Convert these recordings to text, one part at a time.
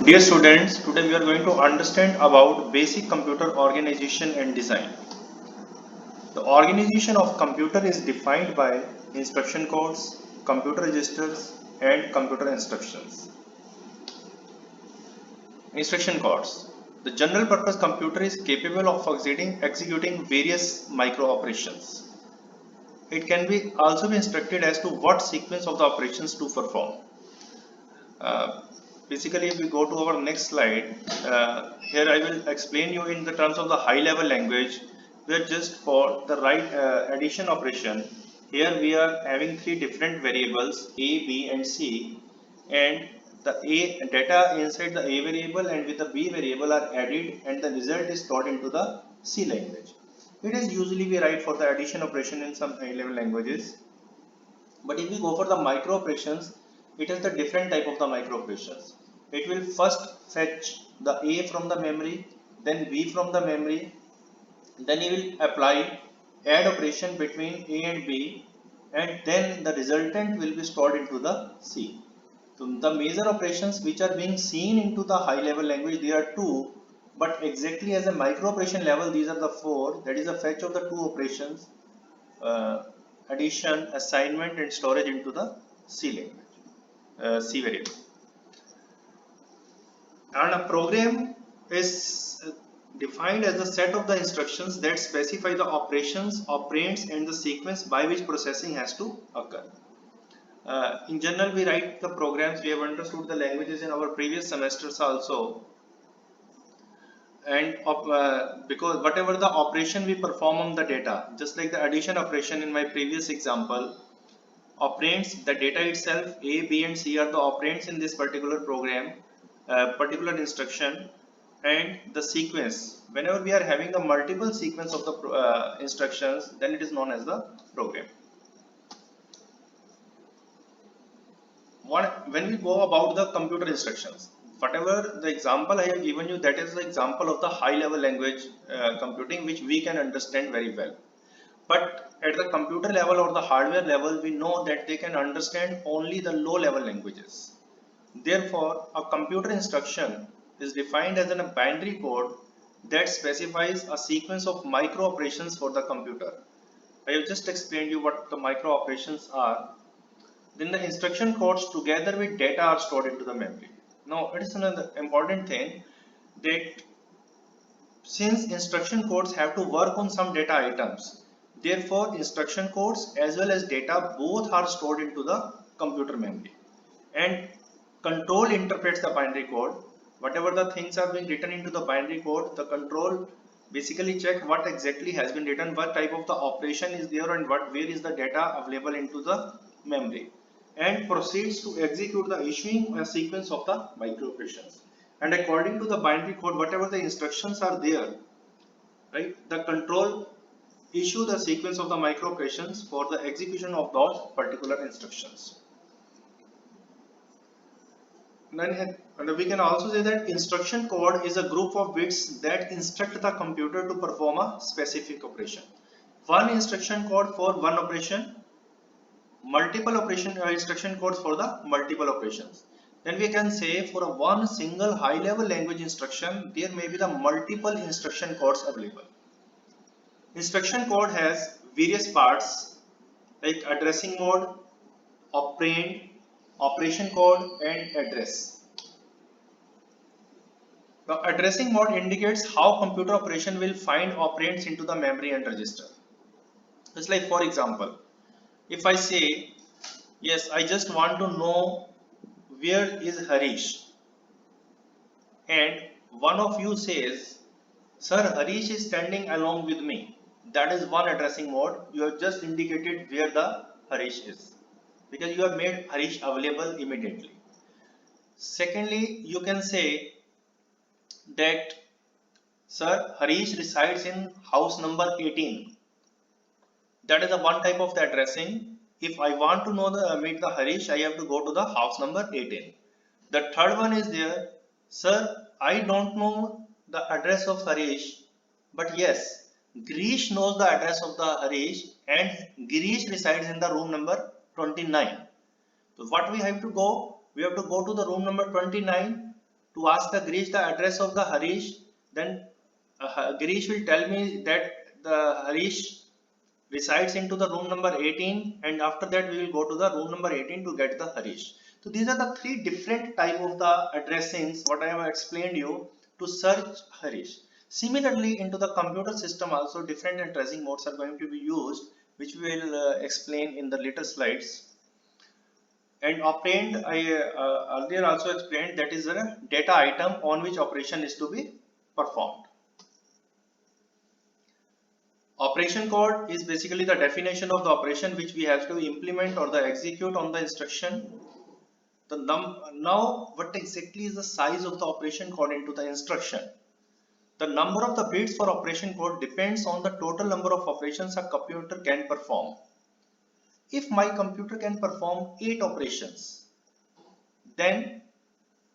Dear students, today we are going to understand about basic computer organization and design. The organization of computer is defined by instruction codes, computer registers and computer instructions. Instruction codes. The general purpose computer is capable of executing various micro operations. It can be also be instructed as to what sequence of the operations to perform. Uh, Basically, if we go to our next slide, here I will explain you in the terms of the high level language, where just for the right addition operation, here we are having three different variables A, B and C, and the A data inside the A variable and with the B variable are added and the result is stored into the C language. It is usually we write for the addition operation in some high level languages, but if we go for the micro operations, it is the different type of the micro operations. It will first fetch the A from the memory, then B from the memory, then you will apply add operation between A and B, and then the resultant will be stored into the C. So the major operations which are being seen into the high level language, there are two, but exactly as a micro operation level, these are the four. That is a fetch of the two operations, uh, addition, assignment and storage into the C language, C variable. And a program is defined as a set of the instructions that specify the operations, operands and the sequence by which processing has to occur. In general, we write the programs. We have understood the languages in our previous semesters also, and because whatever the operation we perform on the data, just like the addition operation in my previous example, operands, the data itself, A, B and C are the operands in this particular program, particular instruction, and the sequence. Whenever we are having a multiple sequence of the instructions, then it is known as the program. When we go about the computer instructions, whatever the example I have given you, that is the example of the high level language computing, which we can understand very well. But at the computer level or the hardware level, we know that they can understand only the low level languages. Therefore, a computer instruction is defined as a binary code that specifies a sequence of micro operations for the computer. I have just explained you what the micro operations are. Then the instruction codes together with data are stored into the memory. Now, it is another important thing that since instruction codes have to work on some data items, therefore instruction codes as well as data both are stored into the computer memory. And control interprets the binary code. Whatever the things are being written into the binary code, the control basically check what exactly has been written, what type of the operation is there, and where is the data available into the memory, and proceeds to execute the issuing a sequence of the micro operations. And according to the binary code, whatever the instructions are there, right, the control issue the sequence of the micro operations for the execution of those particular instructions. Then and we can also say that instruction code is a group of bits that instruct the computer to perform a specific operation. One instruction code for one operation, multiple instruction codes for the multiple operations. Then we can say for a one single high level language instruction, there may be the multiple instruction codes available. Instruction code has various parts like addressing mode, operand, operation code and address. The addressing mode indicates how computer operation will find operands into the memory and register. It's like, for example, if I say, yes, I just want to know where is Harish, and one of you says, sir, Harish is standing along with me. That is one addressing mode. You have just indicated where the Harish is because you have made Harish available immediately. Secondly, you can say that, sir, Harish resides in house number 18. That is the one type of the addressing. If I want to know the meet the Harish, I have to go to the house number 18. The third one is there, sir, I don't know the address of Harish, but yes, Girish knows the address of the Harish and Girish resides in the room number 29. So what we have to go? We have to go to the room number 29 to ask the Girish the address of the Harish, then Girish will tell me that the Harish resides into the room number 18, and after that we will go to the room number 18 to get the Harish. So these are the three different type of the addressings what I have explained you to search Harish. Similarly, into the computer system also different addressing modes are going to be used, which we will explain in the later slides. And operand I earlier also explained, that is a data item on which operation is to be performed. Operation code is basically the definition of the operation which we have to implement or the execute on the instruction. Now what exactly is the size of the operation code into the instruction? The number of the bits for operation code depends on the total number of operations a computer can perform. If my computer can perform 8 operations, then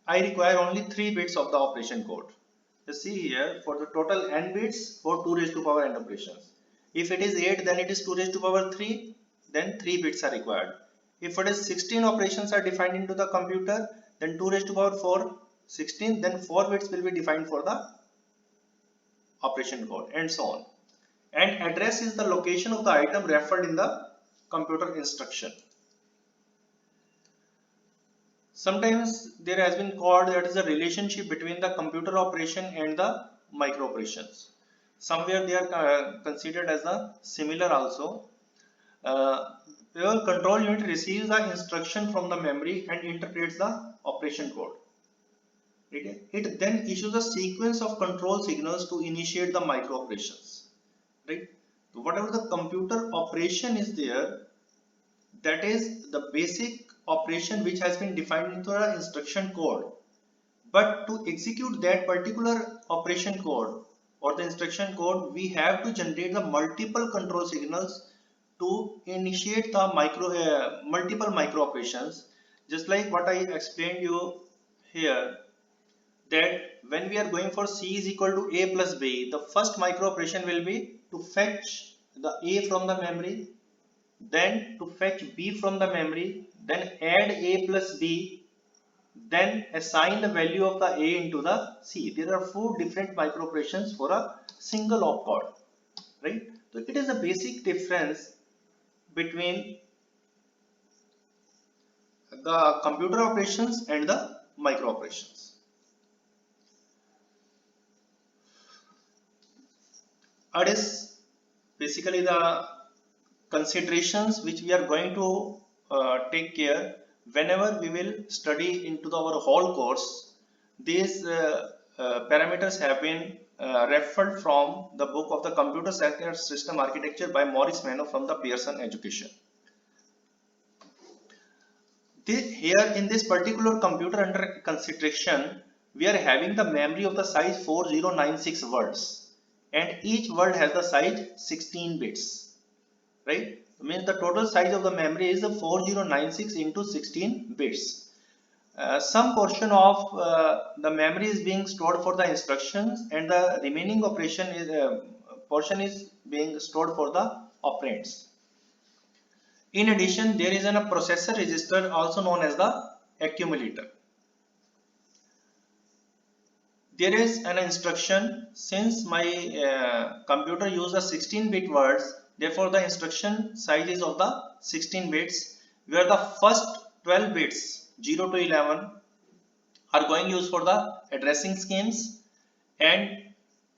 I require only 3 bits of the operation code. You see here, for the total n bits for 2 raised to power n operations. If it is 8, then it is 2 raised to power 3, then 3 bits are required. If it is 16 operations are defined into the computer, then 2 raised to power 4, 16, then 4 bits will be defined for the operation code, and so on. And address is the location of the item referred in the computer instruction. Sometimes there has been called that is a relationship between the computer operation and the micro operations. Somewhere they are considered as a similar also. Your control unit receives the instruction from the memory and interprets the operation code. It then issues a sequence of control signals to initiate the micro operations. Right? So whatever the computer operation is there, that is the basic operation which has been defined into the instruction code. But to execute that particular operation code or the instruction code, we have to generate the multiple control signals to initiate the multiple micro operations. Just like what I explained you here, that when we are going for C is equal to A plus B, the first micro operation will be to fetch the A from the memory, then to fetch B from the memory, then add A plus B, then assign the value of the A into the C. There are 4 different micro operations for a single opcode, right? So it is a basic difference between the computer operations and the micro operations. It is basically the considerations which we are going to take care whenever we will study into our whole course. These parameters have been referred from the book of the Computer System Architecture by Maurice Mano from the Pearson Education. Here in this particular computer under consideration, we are having the memory of the size 4096 words, and each word has the size 16 bits, right? Means the total size of the memory is 4096 into 16 bits. Some portion of the memory is being stored for the instructions, and the remaining operation is portion is being stored for the operands. In addition, there is a processor register also known as the accumulator. There is an instruction, since my computer uses 16-bit words, therefore the instruction size is of the 16 bits, where the first 12 bits 0 to 11 are going used for the addressing schemes, and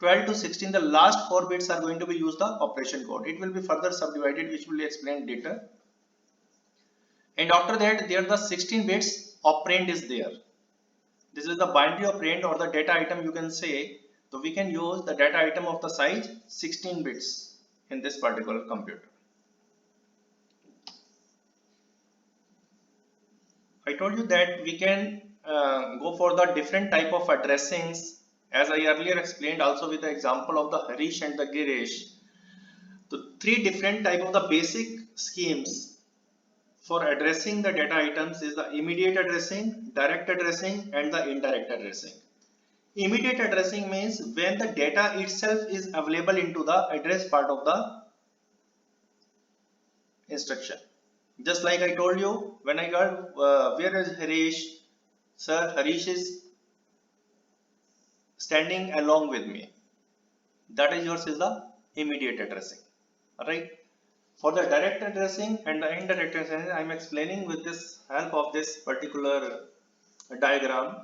12 to 16 the last 4 bits are going to be used the operation code. It will be further subdivided, which will be explained later. And after that, there the 16 bits operand is there. This is the binary operand or the data item, you can say. So we can use the data item of the size 16 bits in this particular computer. I told you that we can go for the different type of addressings, as I earlier explained also with the example of the Harish and the Girish. The 3 different type of the basic schemes for addressing the data items is the immediate addressing, direct addressing, and the indirect addressing. Immediate addressing means when the data itself is available into the address part of the instruction. Just like I told you, when I got where is Harish? Sir, Harish is standing along with me. That is yours is the immediate addressing. Alright. For the direct addressing and the indirect addressing, I am explaining with this help of this particular diagram.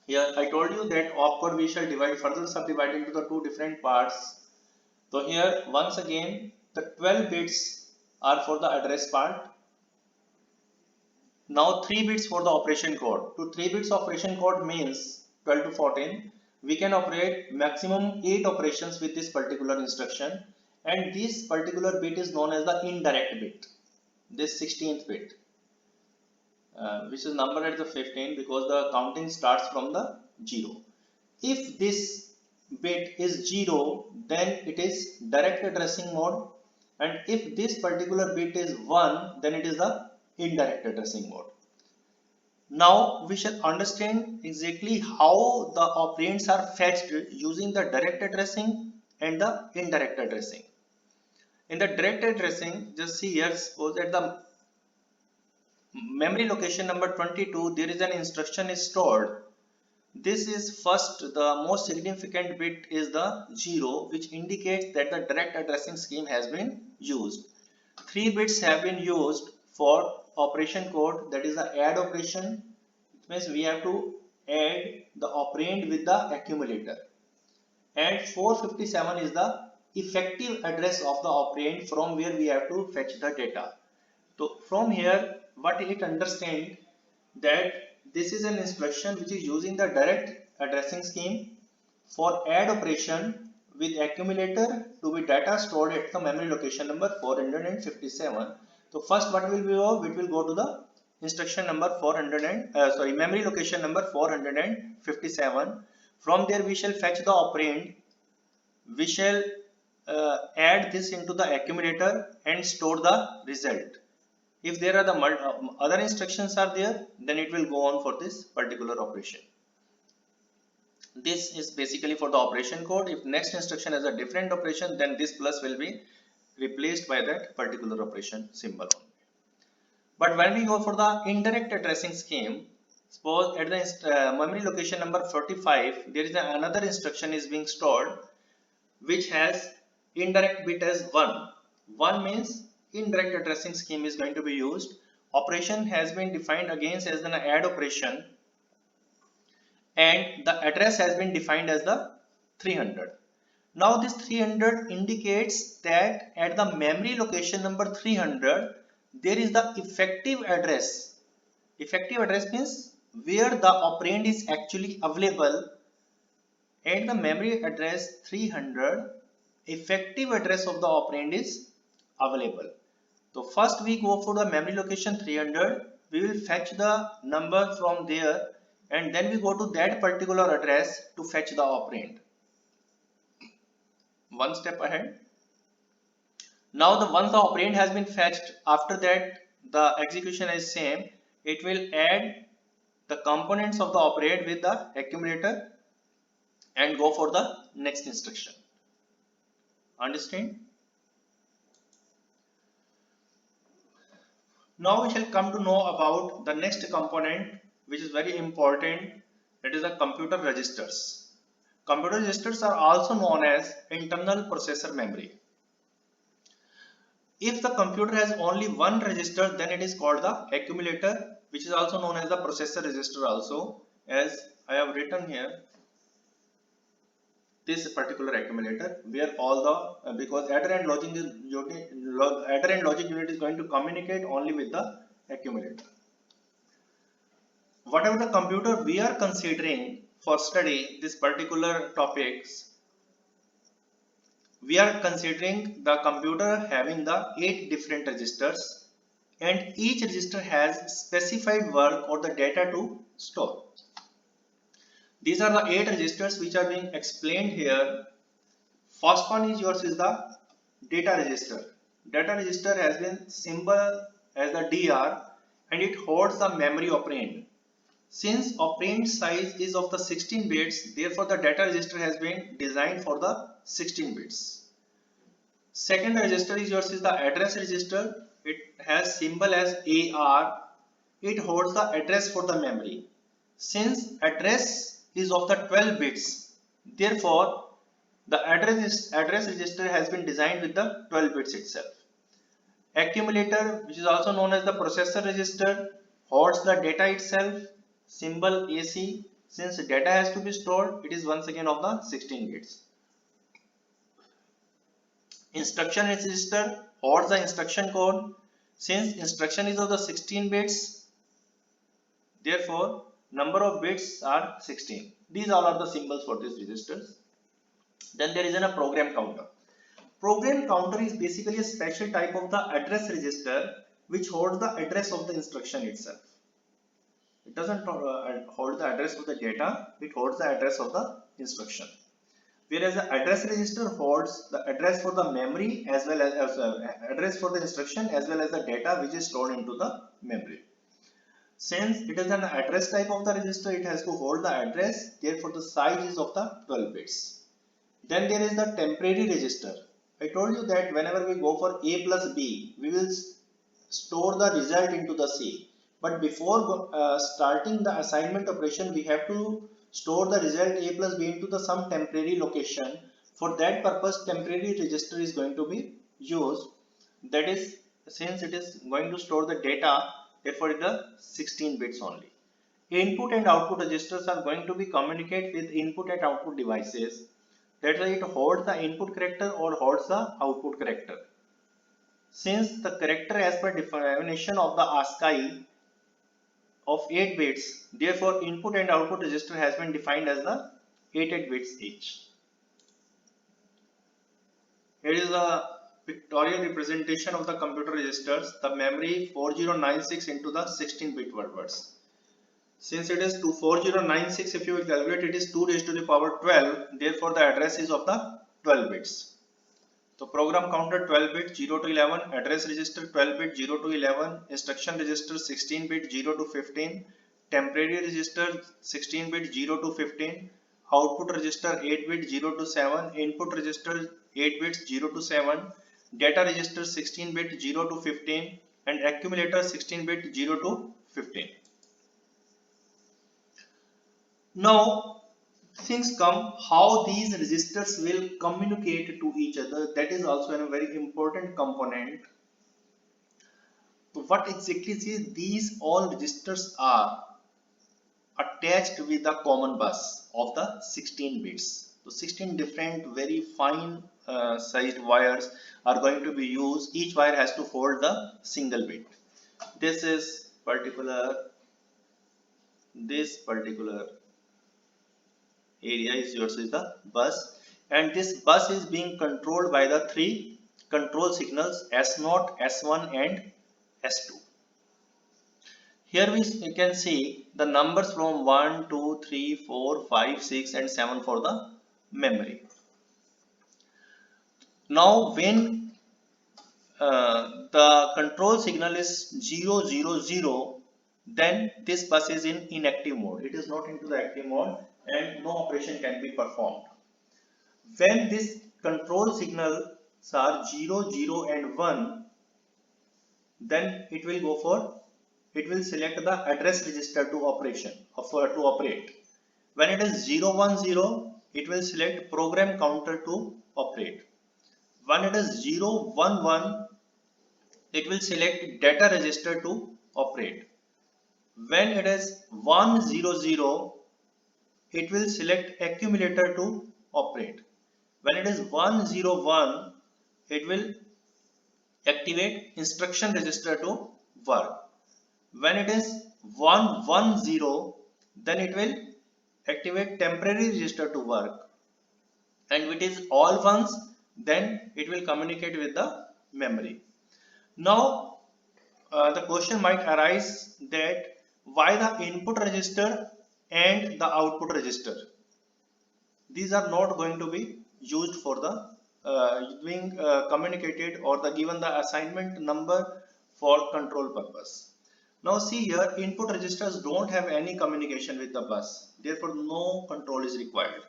Here I told you that opcode we shall divide further subdivide into the two different parts. So here once again the 12 bits are for the address part. Now 3 bits for the operation code. To 3 bits operation code means 12 to 14. We can operate maximum 8 operations with this particular instruction, and this particular bit is known as the indirect bit. This 16th bit, which is numbered at the 15 because the counting starts from the 0. If this bit is 0, then it is direct addressing mode, and if this particular bit is 1, then it is the indirect addressing mode. Now we shall understand exactly how the operands are fetched using the direct addressing and the indirect addressing. In the direct addressing, just see here, suppose at the memory location number 22 there is an instruction is stored. This is first, the most significant bit is the 0, which indicates that the direct addressing scheme has been used. 3 bits have been used for operation code, that is the add operation. It means we have to add the operand with the accumulator, and 457 is the effective address of the operand from where we have to fetch the data. So from here what it understands that this is an instruction which is using the direct addressing scheme for add operation with accumulator to be data stored at the memory location number 457. So first what will we go? We will go to the instruction number memory location number 457. From there we shall fetch the operand. We shall add this into the accumulator and store the result. If there are the other instructions are there, then it will go on for this particular operation. This is basically for the operation code. If next instruction has a different operation, then this plus will be replaced by that particular operation symbol. But when we go for the indirect addressing scheme, suppose at the memory location number 45 there is another instruction is being stored which has indirect bit as 1. 1 means indirect addressing scheme is going to be used. Operation has been defined again as an add operation, and the address has been defined as the 300. Now this 300 indicates that at the memory location number 300 there is the effective address. Effective address means where the operand is actually available. At the memory address 300, effective address of the operand is available. So first we go for the memory location 300, we will fetch the number from there, and then we go to that particular address to fetch the operand. One step ahead. Now once the operand has been fetched, after that the execution is same. It will add the components of the operand with the accumulator and go for the next instruction. Understand? Now we shall come to know about the next component which is very important, that is the computer registers. Computer registers are also known as internal processor memory. If the computer has only one register, then it is called the accumulator, which is also known as the processor register also, as I have written here. This particular accumulator where all the because adder and logic unit is going to communicate only with the accumulator. Whatever the computer we are considering for study this particular topics, we are considering the computer having the 8 different registers, and each register has specified work or the data to store. These are the 8 registers which are being explained here. First one is yours is the data register. Data register has been symbol as the DR, and it holds the memory operand. Since operand size is of the 16 bits, therefore the data register has been designed for the 16 bits. Second register is yours is the address register. It has symbol as AR. It holds the address for the memory. Since address is of the 12 bits. Therefore, the address register has been designed with the 12 bits itself. Accumulator, which is also known as the processor register, holds the data itself, symbol AC. Since data has to be stored, it is once again of the 16 bits. Instruction register holds the instruction code. Since instruction is of the 16 bits, therefore number of bits are 16. These all are the symbols for these registers. Then there is a program counter. Program counter is basically a special type of the address register which holds the address of the instruction itself. It doesn't hold the address of the data, it holds the address of the instruction. Whereas the address register holds the address for the memory as well as address for the instruction as well as the data which is stored into the memory. Since it is an address type of the register, it has to hold the address, therefore the size is of the 12 bits. Then there is the temporary register. I told you that whenever we go for A plus B, we will store the result into the C. But before starting the assignment operation, we have to store the result A plus B into the some temporary location. For that purpose, temporary register is going to be used. That is, since it is going to store the data, therefore it is the 16 bits only. Input and output registers are going to be communicate with input and output devices. That's why it holds the input character or holds the output character. Since the character as per definition of the ASCII of 8 bits, therefore input and output register has been defined as the 8 bits each. Here is a pictorial representation of the computer registers. The memory 4096 into the 16-bit words. Since it is 4096, if you will calculate, it is 2 raised to the power 12. Therefore, the address is of the 12 bits. So, program counter 12 bit 0 to 11, address register 12 bit 0 to 11, instruction register 16 bit 0 to 15, temporary register 16 bit 0 to 15, output register 8 bit 0 to 7, input register 8 bits 0 to 7, data register 16 bit 0 to 15, and accumulator 16 bit 0 to 15. Now, things come how these registers will communicate to each other. That is also a very important component. So what exactly is these all registers are attached with the common bus of the 16 bits. So 16 different very fine sized wires are going to be used. Each wire has to hold the single bit. This particular area is yours is the bus, and this bus is being controlled by the 3 control signals S0, S1 and S2. Here we can see the numbers from 1, 2, 3, 4, 5, 6 and 7 for the memory. Now when the control signal is 0, 0, 0, then this bus is in inactive mode. It is not into the active mode and no operation can be performed. When this control signals are 0, 0 and 1, then it will select the address register to operate. When it is 0, 1, 0, it will select program counter to operate. When it is 0, 1, 1, it will select data register to operate. When it is 1, 0, 0, it will select accumulator to operate. When it is 1, 0, 1, it will activate instruction register to work. When it is 1, 1, 0, then it will activate temporary register to work. And if it is all ones, then it will communicate with the memory. Now, the question might arise that why the input register and the output register? These are not going to be used for the being communicated or the given the assignment number for control purpose. Now see here, input registers don't have any communication with the bus, therefore no control is required.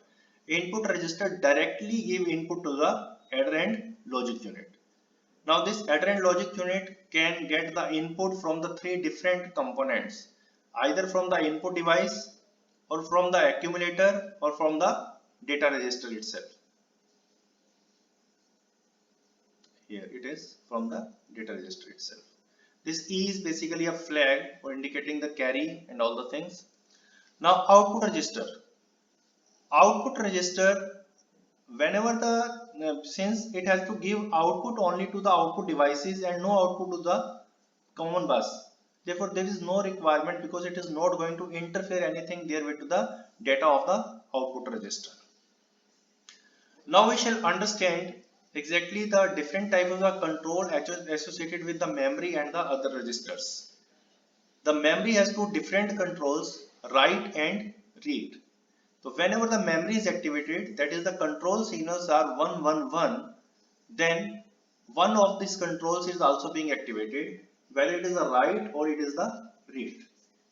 Input register directly give input to the adder and logic unit. Now this adder and logic unit can get the input from the 3 different components, either from the input device, or from the accumulator or from the data register itself. Here it is from the data register itself. This E is basically a flag for indicating the carry and all the things. Now output register. Output register, whenever the since it has to give output only to the output devices and no output to the common bus. Therefore, there is no requirement because it is not going to interfere anything there with the data of the output register. Now we shall understand exactly the different types of the control associated with the memory and the other registers. The memory has two different controls, write and read. So whenever the memory is activated, that is the control signals are 1 1 1, then one of these controls is also being activated, whether it is the write or it is the read.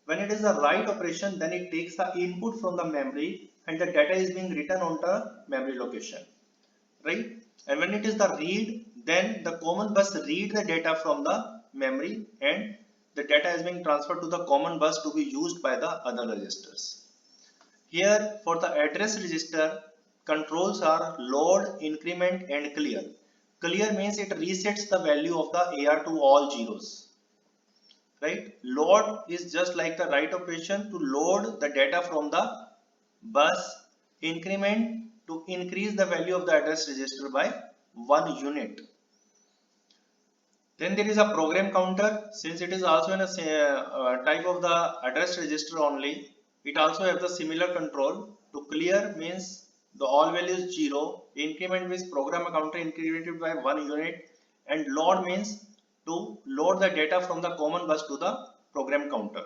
When it is the write operation, then it takes the input from the memory and the data is being written on the memory location, right? And when it is the read, then the common bus read the data from the memory and the data is being transferred to the common bus to be used by the other registers. Here for the address register, controls are load, increment and clear. Clear means it resets the value of the AR to all zeros, right? Load is just like the write operation to load the data from the bus. Increment to increase the value of the address register by 1 unit. Then there is a program counter. Since it is also in a type of the address register only, it also has the similar control. To clear means the all values 0, increment means program counter incremented by 1 unit, and load means to load the data from the common bus to the program counter.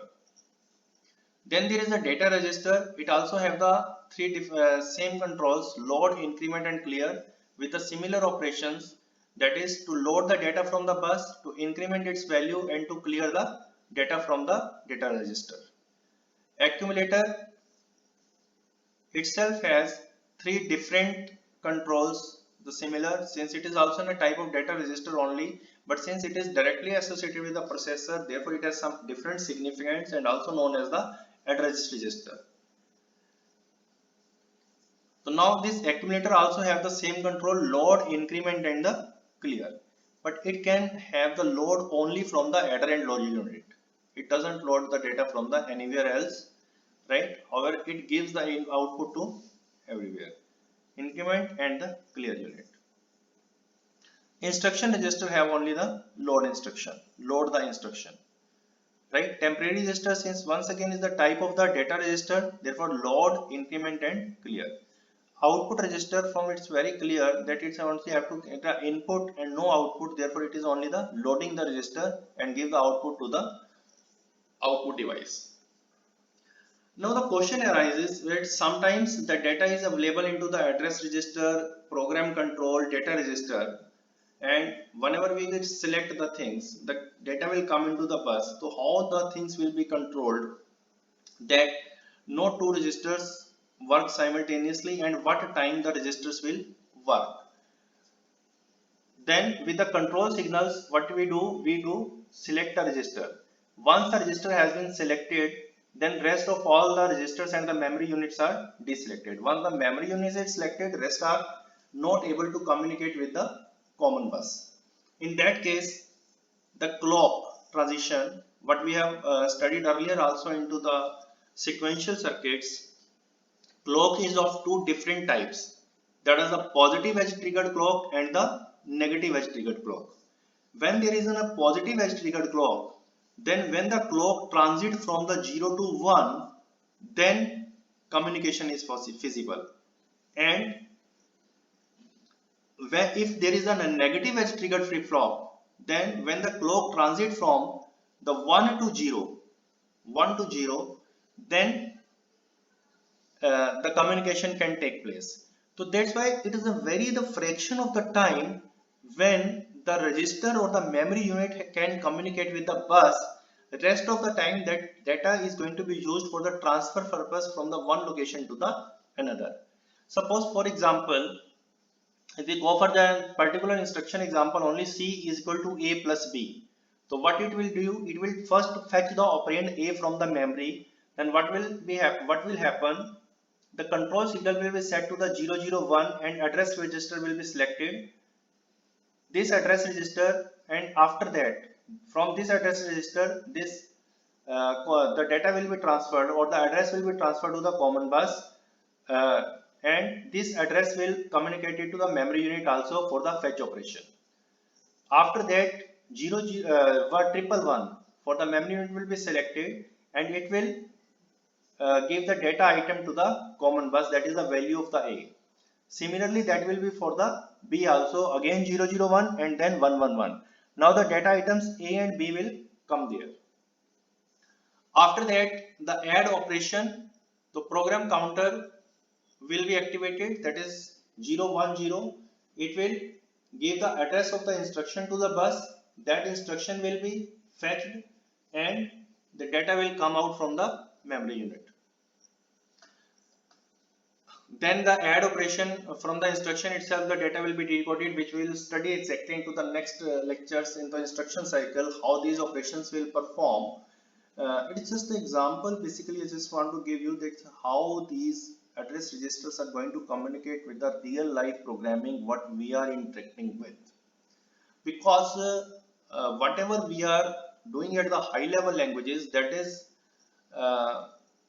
Then there is the data register. It also have the three same controls, load, increment and clear, with the similar operations, that is to load the data from the bus, to increment its value and to clear the data from the data register. Accumulator itself has three different controls, the similar, since it is also in a type of data register only, but since it is directly associated with the processor, therefore it has some different significance and also known as the address register. So now this accumulator also have the same control, load, increment and the clear, but it can have the load only from the adder and logic unit. It doesn't load the data from the anywhere else, right? However, it gives the output to everywhere. Increment and the clear unit. Instruction register have only the load instruction, load the instruction, right? Temporary register, since once again is the type of the data register, therefore load, increment and clear. Output register, from it's very clear that it's only have to get the input and no output, therefore it is only the loading the register and give the output to the output device. Now the question arises that sometimes the data is available into the address register, program control, data register, and whenever we select the things, the data will come into the bus. So how the things will be controlled that no two registers work simultaneously and what time the registers will work. Then with the control signals, what we do select the register. Once the register has been selected, then rest of all the registers and the memory units are deselected. Once the memory units is selected, rest are not able to communicate with the common bus. In that case, the clock transition, what we have studied earlier also into the sequential circuits, clock is of two different types, that is the positive edge triggered clock and the negative edge triggered clock. When there is a positive edge triggered clock, then when the clock transit from the 0 to 1, then communication is feasible. And if there is a negative edge triggered flip flop, then when the clock transit from the 1 to 0, then the communication can take place. So that's why it is the fraction of the time when the register or the memory unit can communicate with the bus. The rest of the time that data is going to be used for the transfer purpose from the one location to the another. Suppose for example, if we go for the particular instruction example only, C is equal to A plus B. So what it will do, it will first fetch the operand A from the memory. then what will happen? The control signal will be set to the 001 and address register will be selected. This address register, and after that, from this address register, the data will be transferred, or the address will be transferred to the common bus, and this address will communicate it to the memory unit also for the fetch operation. After that, 111 for the memory unit will be selected, and it will give the data item to the common bus, that is the value of the A. Similarly, that will be for the B also, again 001 and then 111. Now the data items A and B will come there. After that, the add operation, the program counter will be activated, that is 010. It will give the address of the instruction to the bus. That instruction will be fetched and the data will come out from the memory unit. Then the add operation, from the instruction itself the data will be decoded, which we will study exactly into the next lectures in the instruction cycle, how these operations will perform. It is just an example. Basically, I just want to give you that how these address registers are going to communicate with the real life programming what we are interacting with. Because whatever we are doing at the high level languages, that is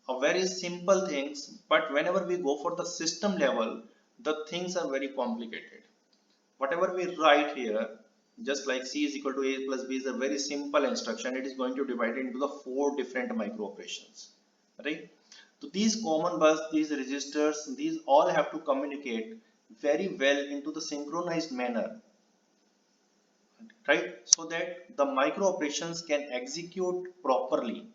a very simple things, but whenever we go for the system level, the things are very complicated. Whatever we write here, just like C is equal to A plus B is a very simple instruction, it is going to divide it into the 4 different micro operations, right? So these common bus, these registers, these all have to communicate very well into the synchronized manner, right? So that the micro operations can execute properly.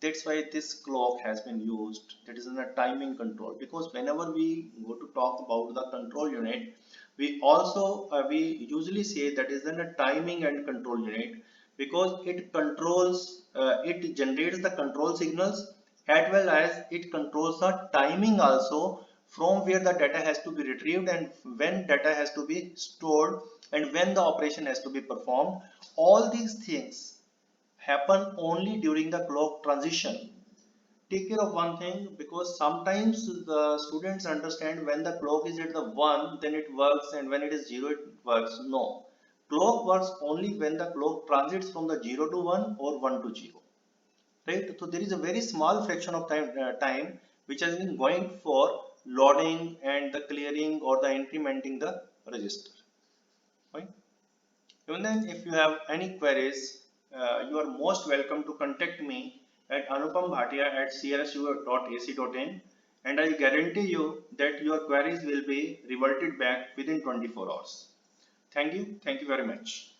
That's why this clock has been used. That is in a timing control, because whenever we go to talk about the control unit, we also we usually say that is in a timing and control unit, because it controls, it generates the control signals as well as it controls the timing also, from where the data has to be retrieved and when data has to be stored and when the operation has to be performed. All these things happen only during the clock transition. Take care of one thing, because sometimes the students understand when the clock is at the 1 then it works, and when it is 0 it works. No, clock works only when the clock transits from the 0 to 1 or 1 to 0, right? So there is a very small fraction of time which has been going for loading and the clearing or the incrementing the register, right? Even then, if you have any queries, you are most welcome to contact me at anupambhatia@crsu.ac.in, and I guarantee you that your queries will be reverted back within 24 hours. Thank you very much.